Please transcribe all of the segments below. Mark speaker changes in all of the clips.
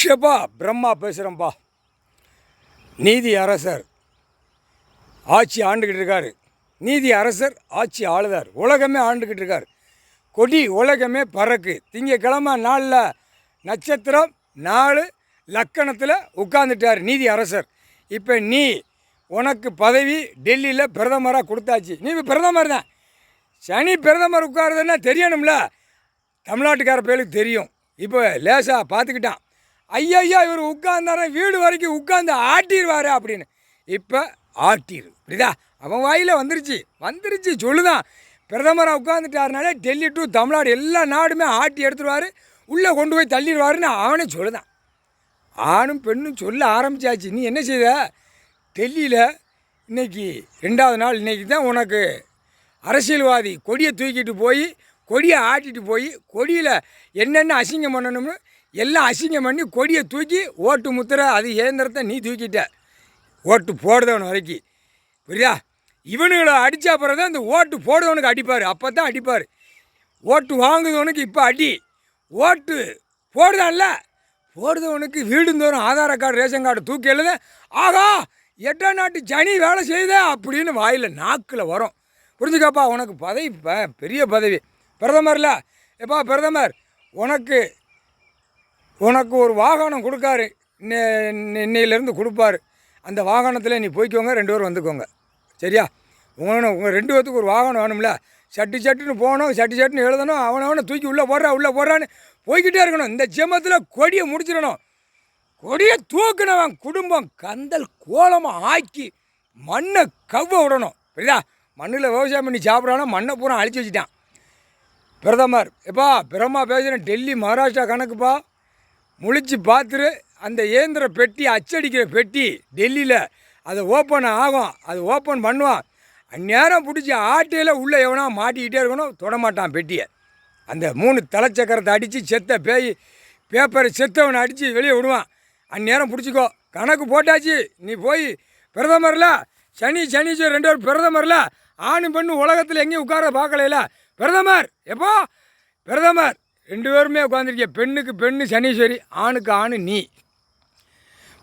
Speaker 1: ஷெபா பிரம்மா பேசுகிறேன்ப்பா. நீதி அரசர் ஆட்சி ஆண்டுக்கிட்டு இருக்கார். நீதி அரசர் ஆட்சி ஆளுதார். உலகமே ஆண்டுக்கிட்டு இருக்கார். கொடி உலகமே பறக்கு. திங்கக்கிழமை நாளில் நட்சத்திரம் 4 லக்கணத்தில் உட்காந்துட்டார் நீதி அரசர். இப்போ நீ உனக்கு பதவி டெல்லியில் பிரதமராக கொடுத்தாச்சு. நீ பிரதமர் தான். சனி பிரதமர் உட்காருதுன்னா தெரியணும்ல. தமிழ்நாட்டுக்கார பேருக்கு தெரியும். இப்போ லேசாக பார்த்துக்கிட்டான். ஐயா இவர் உட்கார்ந்தார வீடு வரைக்கும் உட்காந்து ஆட்டிடுவார் அப்படின்னு. இப்போ ஆட்டிடு புரியுதா? அவன் வாயில் வந்துருச்சு சொல்லுதான். பிரதமராக உட்காந்துட்டாருனாலே டெல்லி டு தமிழ்நாடு எல்லா நாடுமே ஆட்டி எடுத்துருவார், உள்ளே கொண்டு போய் தள்ளிடுவாருன்னு அவனே சொல்லுதான். ஆணும் பெண்ணும் சொல்ல ஆரம்பித்தாச்சு. நீ என்ன செய்த? டெல்லியில் இன்றைக்கி 2வது நாள். இன்றைக்கி தான் உனக்கு அரசியல்வாதி கொடியை தூக்கிட்டு போய் கொடியை ஆட்டிட்டு போய் கொடியில் என்னென்ன அசிங்கம் பண்ணணும்னு எல்லாம் அசிங்கம் பண்ணி கொடியை தூக்கி ஓட்டு முத்திரை அது இயந்திரத்தை நீ தூக்கிட்ட. ஓட்டு போடுறவன் வரைக்கும் புரியுதா? இவனுங்களை அடித்தா பிறகு தான் இந்த ஓட்டு போடுறவனுக்கு அடிப்பார். அப்போ தான் அடிப்பார். ஓட்டு வாங்குறவனுக்கு இப்போ அடி. ஓட்டு போடுதான்ல, போடுறவனுக்கு வீடுந்தோறும் ஆதார கார்டு ரேஷன் கார்டு தூக்கி எழுத ஆகா 8ஆம் நாட்டு சனி வேலை செய்த அப்படின்னு வாயில் நாக்கில் வரும். புரிஞ்சுக்காப்பா? உனக்கு பதவி பெரிய பதவி. பிரதமரில் எப்பா பிரதமர் உனக்கு ஒரு வாகனம் கொடுக்காரு. இன்னையிலேருந்து கொடுப்பாரு. அந்த வாகனத்தில் நீ போய்க்கோங்க, 2 பேரும் வந்துக்கோங்க. சரியா? உங்கள் 2 பேர்த்துக்கு ஒரு வாகனம் வேணும்ல. சட்டுன்னு போகணும், சட்டுன்னு எழுதணும். அவனை தூக்கி உள்ளே போடுறான்னு போய்கிட்டே இருக்கணும். இந்த ஜெமத்தில் கொடியை முடிச்சிடணும். கொடியை தூக்கினவன் குடும்பம் கந்தல் கோலமாக ஆக்கி மண்ணை கவ்வ விடணும். புரியுதா? மண்ணில் விவசாயம் பண்ணி சாப்பிட்றானா மண்ணை பூரா அழிச்சு வச்சுட்டான் பிரதமர். எப்பா பிரம்மா பேசுகிறேன். டெல்லி மகாராஷ்டிரா கணக்குப்பா. முழிச்சு பார்த்துரு. அந்த இயந்திர பெட்டி அச்சடிக்கிற பெட்டி டெல்லியில் அதை ஓப்பன் ஆகும். அது ஓப்பன் பண்ணுவான். அந்நேரம் பிடிச்சி ஆட்டையில் உள்ளே எவனா மாட்டிக்கிட்டே இருக்கணும். தொடமாட்டான் பெட்டியை. அந்த 3 தலைச்சக்கரத்தை அடித்து செத்த பேப்பரை செத்தவனை அடித்து வெளியே விடுவான். அந்நேரம் பிடிச்சிக்கோ. கணக்கு போட்டாச்சு. நீ போய் பிரதமரில் சனி 2 பேர் பிரதமரில் ஆணு பெண்ணு உலகத்தில் எங்கேயும் உட்கார பார்க்கல. பிரதமர் எப்போ பிரதமர் 2 பேருமே உட்காந்துருக்கிய. பெண்ணுக்கு பெண்ணு சனீஸ்வரி, ஆணுக்கு ஆணு நீ.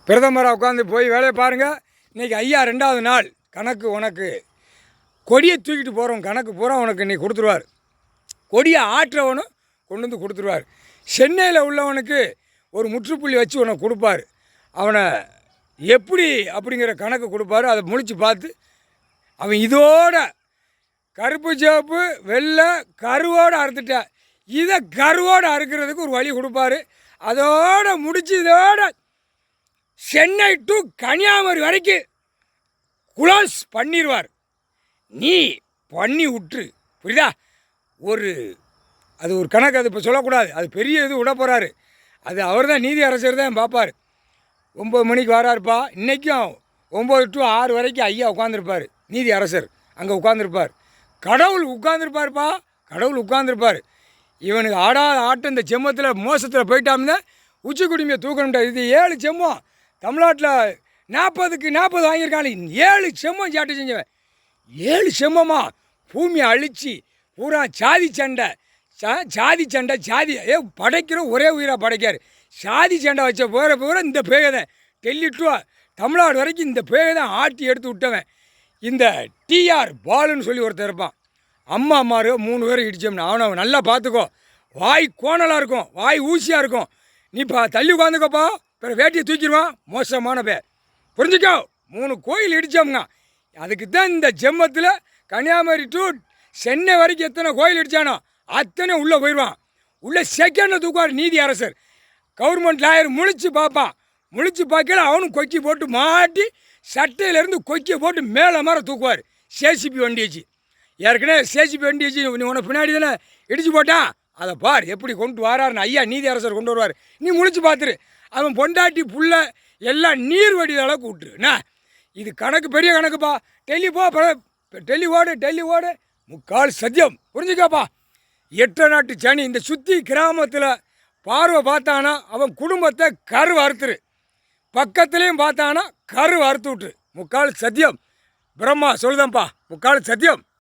Speaker 1: பிரதமராக உட்காந்து போய் வேலையை பாருங்கள். இன்றைக்கி ஐயா 2வது நாள் கணக்கு. உனக்கு கொடியை தூக்கிட்டு போகிறவன் கணக்கு பூரா உனக்கு இன்றைக்கி கொடுத்துருவார். கொடியை ஆற்றவனும் கொண்டு வந்து கொடுத்துருவார். சென்னையில் உள்ளவனுக்கு ஒரு முற்றுப்புள்ளி வச்சு உனக்கு கொடுப்பார். அவனை எப்படி அப்படிங்கிற கணக்கு கொடுப்பாரு. அதை முழிச்சு பார்த்து அவன் இதோட கருப்பு சிவப்பு வெள்ளை கருவோடு அறுத்துட்ட, இதை கருவோடு அறுக்கிறதுக்கு ஒரு வழி கொடுப்பாரு. அதோடு முடிச்சு இதோட சென்னை டு கன்னியாகுமரி வரைக்கும் குளோஸ் பண்ணிடுவார். நீ பண்ணி விட்டுரு. புரியுதா? அது ஒரு கணக்கு. அது இப்போ சொல்லக்கூடாது. அது பெரிய இது விட போகிறாரு. அது அவர் தான் நீதி அரசர் தான் பார்ப்பார். 9 மணிக்கு வராருப்பா. இன்றைக்கும் 9 to 6 வரைக்கும் ஐயா உட்காந்துருப்பார். நீதி அரசர் அங்கே உட்காந்துருப்பார். கடவுள் உட்காந்துருப்பார். இவனுக்கு ஆடாத ஆட்டம். இந்த செம்மத்தில் மோசத்தில் போயிட்டாம்னா உச்சி குடிமையை தூக்கணும்டா. இது 7 செம்மம் தமிழ்நாட்டில் 40க்கு 40 வாங்கியிருக்காங்க. 7 செம்மம் சாட்டை செஞ்சவன். 7 செம்மமா பூமியை அழித்து பூரா சாதி சண்டை படைக்கிற ஒரே உயிராக படைக்கார். சாதி சண்டை வச்ச பூரா இந்த பேயை தான் டெல்லி டு தமிழ்நாடு வரைக்கும் இந்த பேயை தான் ஆட்டி எடுத்து விட்டவன். இந்த டிஆர் பாலுன்னு சொல்லி ஒருத்தர் இருப்பான். அம்மாரு 3 பேர் இடிச்சோம்னா அவனை நல்லா பார்த்துக்கோ. வாய் கோணலாக இருக்கும், வாய் ஊசியாக இருக்கும். நீ தள்ளி உட்காந்துக்கோப்பா. பிறகு வேட்டியை தூக்கிடுவான். மோசமான பேர். புரிஞ்சுக்கோ. 3 கோயில் இடித்தோம்ங்க. அதுக்கு தான் இந்த ஜெம்மத்தில் கன்னியாகுமரி டு சென்னை வரைக்கும் எத்தனை கோயில் இடித்தானோ அத்தனை உள்ளே போயிடுவான். உள்ளே செகண்டில் தூக்குவார் நீதி அரசர். கவர்மெண்ட் லாயர் முழிச்சு பார்ப்பான். முழிச்சு பார்க்கல அவனும் கொக்கி போட்டு மாட்டி சட்டையிலேருந்து கொக்கியை போட்டு மேலே மாற தூக்குவார். சேசிபி வண்டி வச்சு. ஏற்கனவே சேசிபி வண்டி வச்சு நீ உனக்கு பின்னாடி தானே இடிச்சு போட்டான். அதை பார் எப்படி கொண்டு வராருன்னு ஐயா நீதி அரசர் கொண்டு வருவார். நீ முழிச்சு பார்த்துரு. அவன் பொண்டாட்டி புள்ள எல்லாம் நீர் வடித அளவுக்கு விட்டுருண்ணா. இது கணக்கு பெரிய கணக்குப்பா. டெல்லி ஓடு முக்கால் சத்தியம். புரிஞ்சுக்காப்பா? 8 நாட்டு சனி. இந்த சுற்றி கிராமத்தில் பார்வை பார்த்தானா அவன் குடும்பத்தை கரு அறுத்துரு. பக்கத்துலேயும் பார்த்தானா கரு அறுத்து விட்டுரு. முக்கால் சத்தியம். பிரம்மா சொல்லுதம்ப்பா. முக்கால் சத்தியம்.